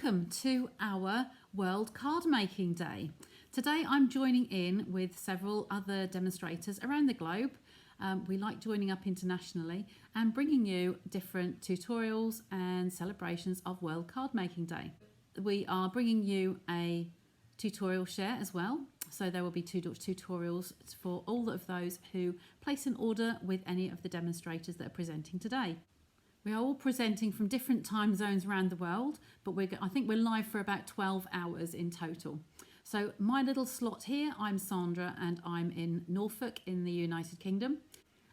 Welcome to our World Card Making Day. Today I'm joining in with several other demonstrators around the globe. We like joining up internationally and bringing you different tutorials and celebrations of World Card Making Day. We are bringing you a tutorial share as well, so there will be two tutorials for all of those who place an order with any of the demonstrators that are presenting today. We are all presenting from different time zones around the world, but I think we're live for about 12 hours in total. So my little slot here, I'm Sandra and I'm in Norfolk in the United Kingdom,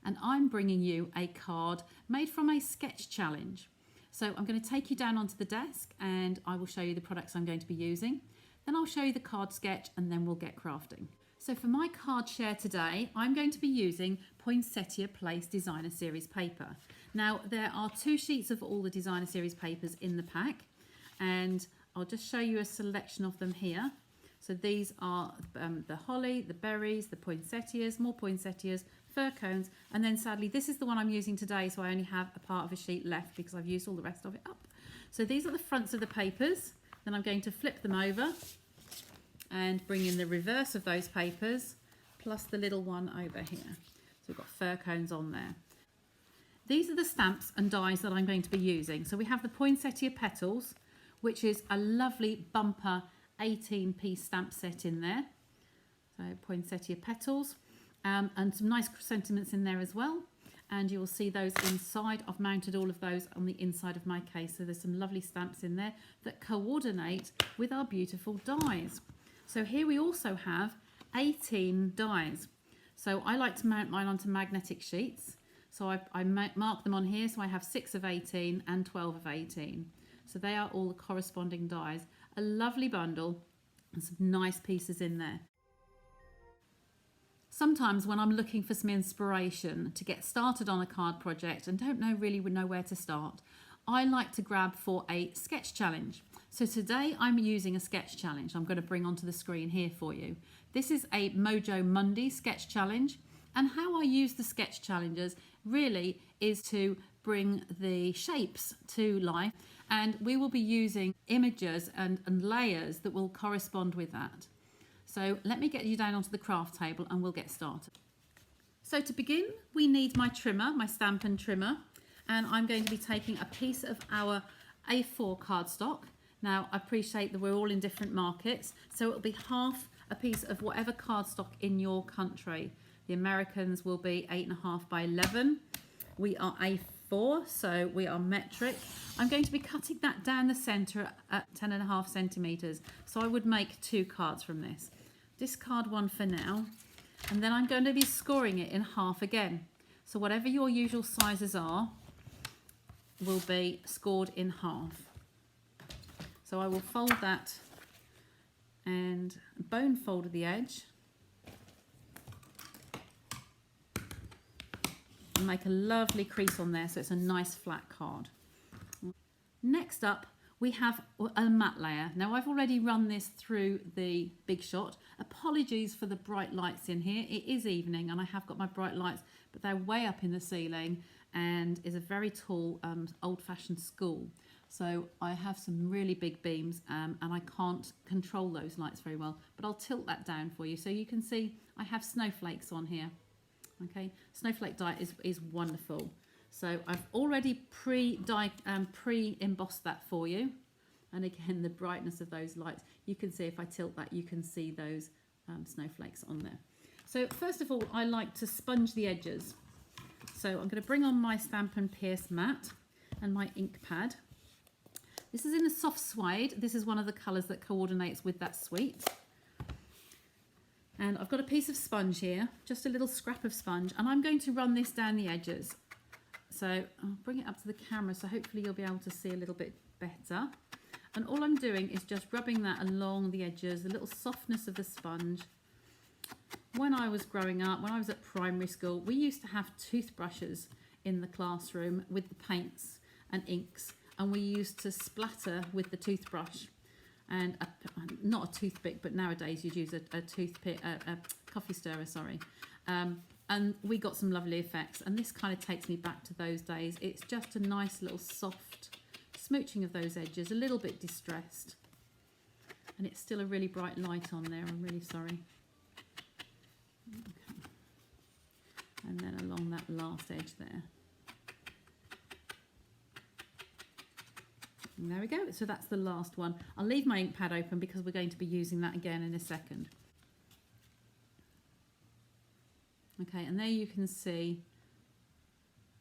and I'm bringing you a card made from a sketch challenge. So I'm going to take you down onto the desk and I will show you the products I'm going to be using. Then I'll show you the card sketch and then we'll get crafting. So for my card share today, I'm going to be using Poinsettia Place Designer Series paper. Now there are 2 sheets of all the Designer Series papers in the pack, and I'll just show you a selection of them here. So these are the holly, the berries, the poinsettias, more poinsettias, fir cones, and then sadly this is the one I'm using today, so I only have a part of a sheet left because I've used all the rest of it up. So these are the fronts of the papers. Then I'm going to flip them over and bring in the reverse of those papers, plus the little one over here. So we've got fir cones on there. These are the stamps and dies that I'm going to be using. So we have the Poinsettia Petals, which is a lovely bumper 18-piece stamp set in there. So Poinsettia Petals, and some nice sentiments in there as well. And you will see those inside. I've mounted all of those on the inside of my case. So there's some lovely stamps in there that coordinate with our beautiful dies. So here we also have 18 dies. So I like to mount mine onto magnetic sheets. So I mark them on here, so I have 6 of 18 and 12 of 18. So they are all the corresponding dies. A lovely bundle and some nice pieces in there. Sometimes when I'm looking for some inspiration to get started on a card project and don't really know where to start, I like to grab for a sketch challenge. So today I'm using a sketch challenge I'm going to bring onto the screen here for you. This is a Mojo Monday sketch challenge, and how I use the sketch challenges really is to bring the shapes to life, and we will be using images and layers that will correspond with that. So let me get you down onto the craft table and we'll get started. So to begin, we need my trimmer, my Stampin' trimmer, and I'm going to be taking a piece of our A4 cardstock. Now I appreciate that we're all in different markets, so it'll be half a piece of whatever cardstock in your country. The Americans will be 8.5 by 11. We are A4, so we are metric. I'm going to be cutting that down the centre at 10.5 centimetres. So I would make 2 cards from this. Discard one for now. And then I'm going to be scoring it in half again. So whatever your usual sizes are will be scored in half. So I will fold that and bone fold at the edge. And make a lovely crease on there so it's a nice flat card. Next up we have a matte layer. Now I've already run this through the Big Shot. Apologies for the bright lights in here. It is evening and I have got my bright lights, but they're way up in the ceiling and is a very tall old-fashioned school. So I have some really big beams and I can't control those lights very well, but I'll tilt that down for you so you can see I have snowflakes on here. Okay, snowflake die is wonderful. So I've already pre-embossed that for you. And again, the brightness of those lights, you can see if I tilt that, you can see those snowflakes on there. So first of all, I like to sponge the edges. So I'm going to bring on my Stampin' Pierce mat and my ink pad. This is in a soft suede. This is one of the colours that coordinates with that suite. And I've got a piece of sponge here, just a little scrap of sponge, and I'm going to run this down the edges. So I'll bring it up to the camera so hopefully you'll be able to see a little bit better. And all I'm doing is just rubbing that along the edges, the little softness of the sponge. When I was growing up, when I was at primary school, we used to have toothbrushes in the classroom with the paints and inks, and we used to splatter with the toothbrush. And not a toothpick, but nowadays you'd use a toothpick, a coffee stirrer, sorry. And we got some lovely effects, and this kind of takes me back to those days. It's just a nice little soft smooching of those edges, a little bit distressed. And it's still a really bright light on there, I'm really sorry. Okay. And then along that last edge there. And there we go, so that's the last one. I'll leave my ink pad open because we're going to be using that again in a second. Okay, and there you can see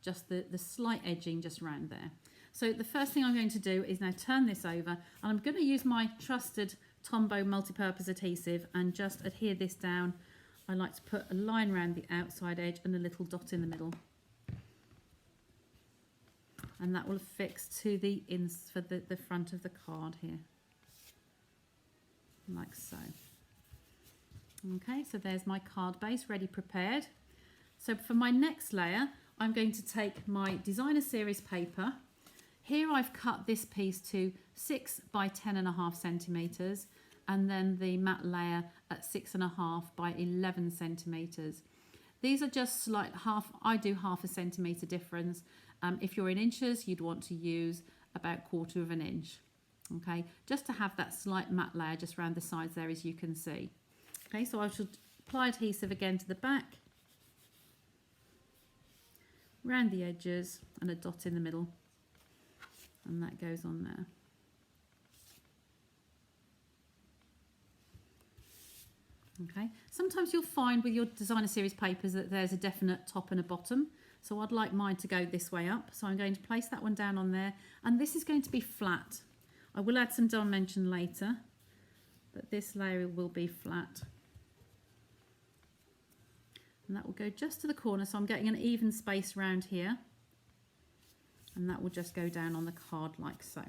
just the slight edging just around there. So the first thing I'm going to do is now turn this over, and I'm going to use my trusted Tombow multi-purpose adhesive and just adhere this down. I like to put a line around the outside edge and a little dot in the middle. And that will affix to the for the front of the card here, like so. Okay, so there's my card base ready prepared. So for my next layer, I'm going to take my designer series paper. Here I've cut this piece to 6 by 10.5 centimeters, and then the matte layer at 6.5 by 11 centimeters. These are just slight I do half a centimeter difference. If you're in inches, you'd want to use about 1/4 of an inch. Okay, just to have that slight matte layer just around the sides there, as you can see. Okay, so I should apply adhesive again to the back, round the edges, and a dot in the middle, and that goes on there. Okay, sometimes you'll find with your designer series papers that there's a definite top and a bottom, so I'd like mine to go this way up, so I'm going to place that one down on there, and this is going to be flat. I will add some dimension later, but this layer will be flat. And that will go just to the corner, so I'm getting an even space around here, and that will just go down on the card like so.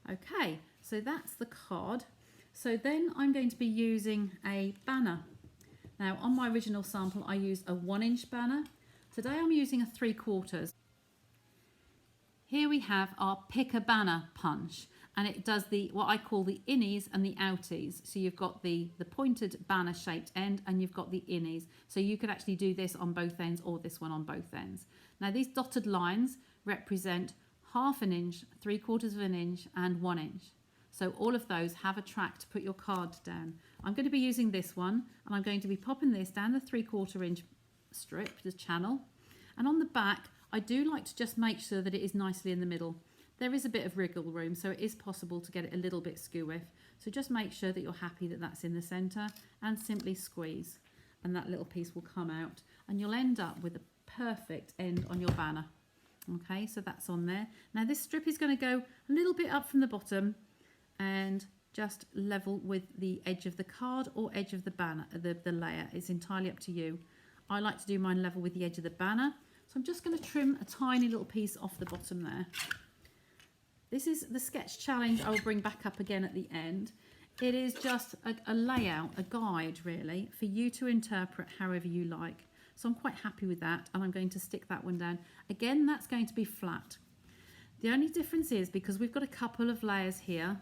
Okay, so that's the card. So then I'm going to be using a banner. Now on my original sample I used a 1-inch banner. Today I'm using a 3/4. Here we have our pick a banner punch, and it does what I call the innies and the outies. So you've got the pointed banner shaped end, and you've got the innies. So you could actually do this on both ends or this one on both ends. Now these dotted lines represent 1/2 an inch, 3/4 of an inch, and 1 inch. So all of those have a track to put your card down. I'm going to be using this one, and I'm going to be popping this down the 3/4 inch strip, the channel. And on the back, I do like to just make sure that it is nicely in the middle. There is a bit of wriggle room, so it is possible to get it a little bit skew-if. So just make sure that you're happy that that's in the centre, and simply squeeze, and that little piece will come out, and you'll end up with a perfect end on your banner. Okay, so that's on there. Now this strip is going to go a little bit up from the bottom and just level with the edge of the card or edge of the banner, the layer. It's entirely up to you. I like to do mine level with the edge of the banner. So I'm just going to trim a tiny little piece off the bottom there. This is the sketch challenge I will bring back up again at the end. It is just a layout, a guide really, for you to interpret however you like. So I'm quite happy with that, and I'm going to stick that one down. Again, that's going to be flat. The only difference is because we've got a couple of layers here.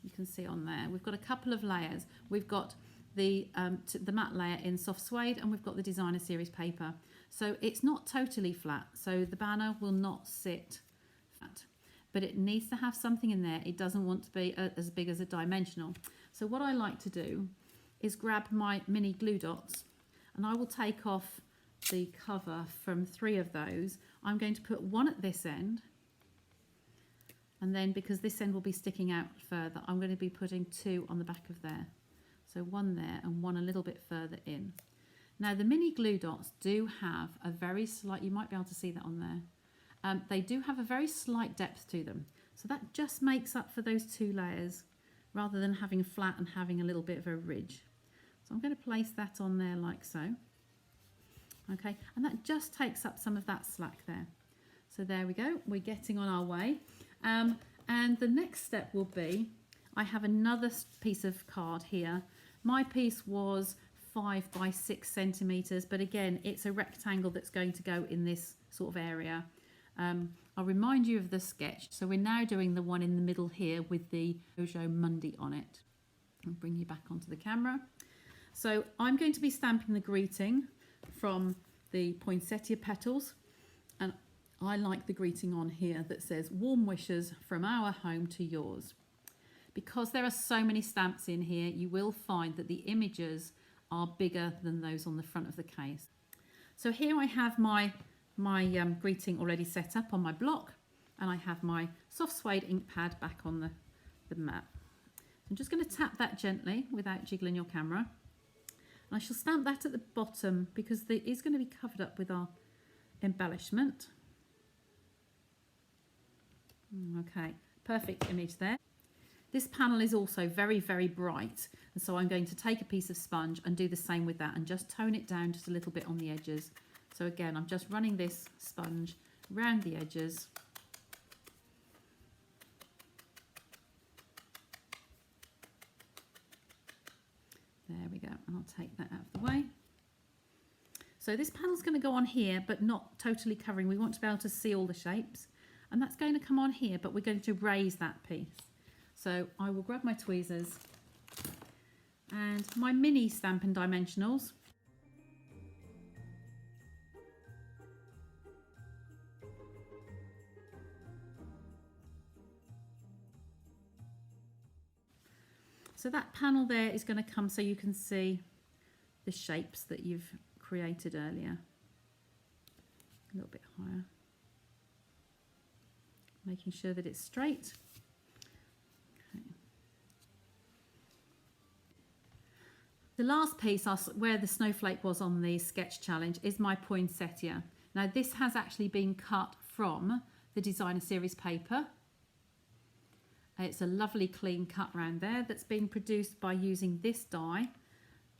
You can see on there, we've got a couple of layers. We've got the matte layer in soft suede, and we've got the designer series paper. So it's not totally flat. So the banner will not sit flat, but it needs to have something in there. It doesn't want to be as big as a dimensional. So what I like to do is grab my mini glue dots, and I will take off the cover from 3 of those. I'm going to put one at this end, and then because this end will be sticking out further, I'm going to be putting 2 on the back of there. So 1 there and 1 a little bit further in. Now the mini glue dots do have a very slight, you might be able to see that on there. They do have a very slight depth to them. So that just makes up for those 2 layers rather than having flat and having a little bit of a ridge. So I'm going to place that on there like so. Okay, and that just takes up some of that slack there. So there we go, we're getting on our way. And the next step will be, I have another piece of card here. My piece was 5 by 6 centimeters, but again, it's a rectangle that's going to go in this sort of area. I'll remind you of the sketch. So we're now doing the one in the middle here with the Jojo Mundi on it. I'll bring you back onto the camera. So I'm going to be stamping the greeting from the Poinsettia Petals, and I like the greeting on here that says warm wishes from our home to yours. Because there are so many stamps in here, you will find that the images are bigger than those on the front of the case. So here I have my greeting already set up on my block, and I have my soft suede ink pad back on the mat. I'm just going to tap that gently without jiggling your camera. And I shall stamp that at the bottom because it is going to be covered up with our embellishment. Okay, perfect image there. This panel is also very, very bright, and so I'm going to take a piece of sponge and do the same with that and just tone it down just a little bit on the edges. So again, I'm just running this sponge around the edges. There we go, and I'll take that out of the way. So this panel's going to go on here, but not totally covering. We want to be able to see all the shapes, and that's going to come on here, but we're going to raise that piece. So I will grab my tweezers and my mini Stampin' Dimensionals. So that panel there is going to come so you can see the shapes that you've created earlier. A little bit higher. Making sure that it's straight. Okay. The last piece, where the snowflake was on the sketch challenge, is my poinsettia. Now this has actually been cut from the designer series paper. It's a lovely clean cut round there that's been produced by using this die,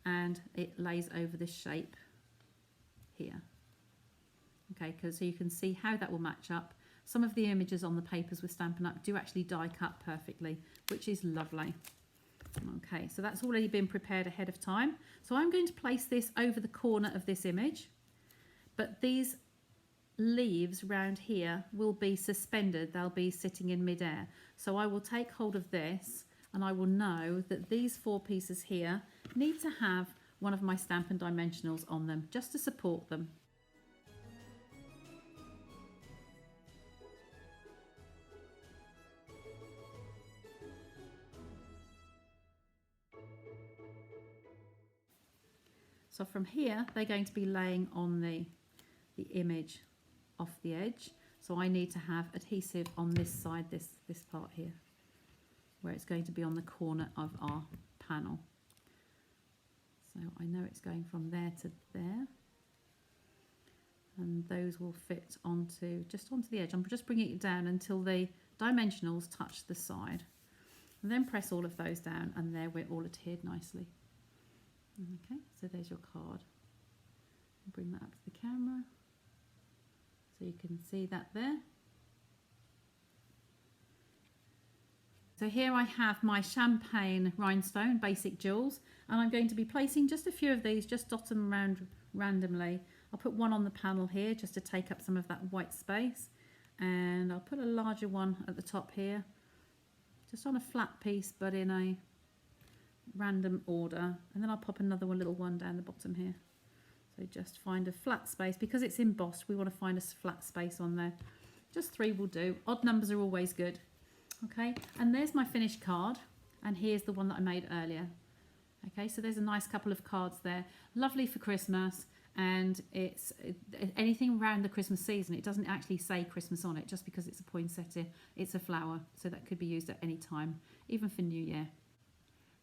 and it lays over the shape here. Okay, so you can see how that will match up. Some of the images on the papers with Stampin' Up do actually die cut perfectly, which is lovely. Okay, so that's already been prepared ahead of time. So I'm going to place this over the corner of this image, but these leaves round here will be suspended. They'll be sitting in midair. So I will take hold of this, and I will know that these four pieces here need to have one of my Stampin' Dimensionals on them just to support them. So from here, they're going to be laying on the image off the edge. So I need to have adhesive on this side, this part here, where it's going to be on the corner of our panel. So I know it's going from there to there. And those will fit just onto the edge. I'm just bringing it down until the dimensionals touch the side. And then press all of those down, and there we're all adhered nicely. Okay, so there's your card. Bring that up to the camera so you can see that there. So here I have my champagne rhinestone basic jewels, and I'm going to be placing just a few of these, just dot them around randomly. I'll put one on the panel here just to take up some of that white space, and I'll put a larger one at the top here, just on a flat piece but in a random order, and then I'll pop another little one down the bottom here. So just find a flat space. Because it's embossed, we want to find a flat space on there. Just 3 will do. Odd numbers are always good. Okay, and there's my finished card, and here's the one that I made earlier. Okay, so there's a nice couple of cards there, lovely for Christmas, and it's anything around the Christmas season. It doesn't actually say Christmas on it just because it's a poinsettia. It's a flower, so that could be used at any time, even for New Year.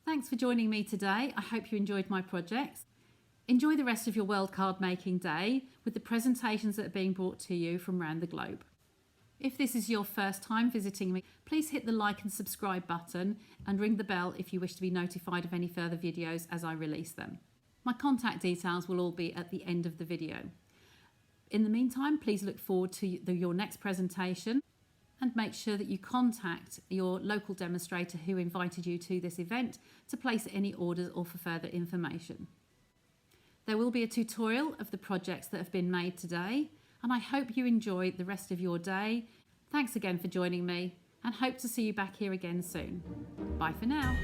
Thanks for joining me today. I hope you enjoyed my projects. Enjoy the rest of your World Card Making Day with the presentations that are being brought to you from around the globe. If this is your first time visiting me, please hit the like and subscribe button and ring the bell if you wish to be notified of any further videos as I release them. My contact details will all be at the end of the video. In the meantime, please look forward to your next presentation, and make sure that you contact your local demonstrator who invited you to this event to place any orders or for further information. There will be a tutorial of the projects that have been made today, and I hope you enjoy the rest of your day. Thanks again for joining me, and hope to see you back here again soon. Bye for now.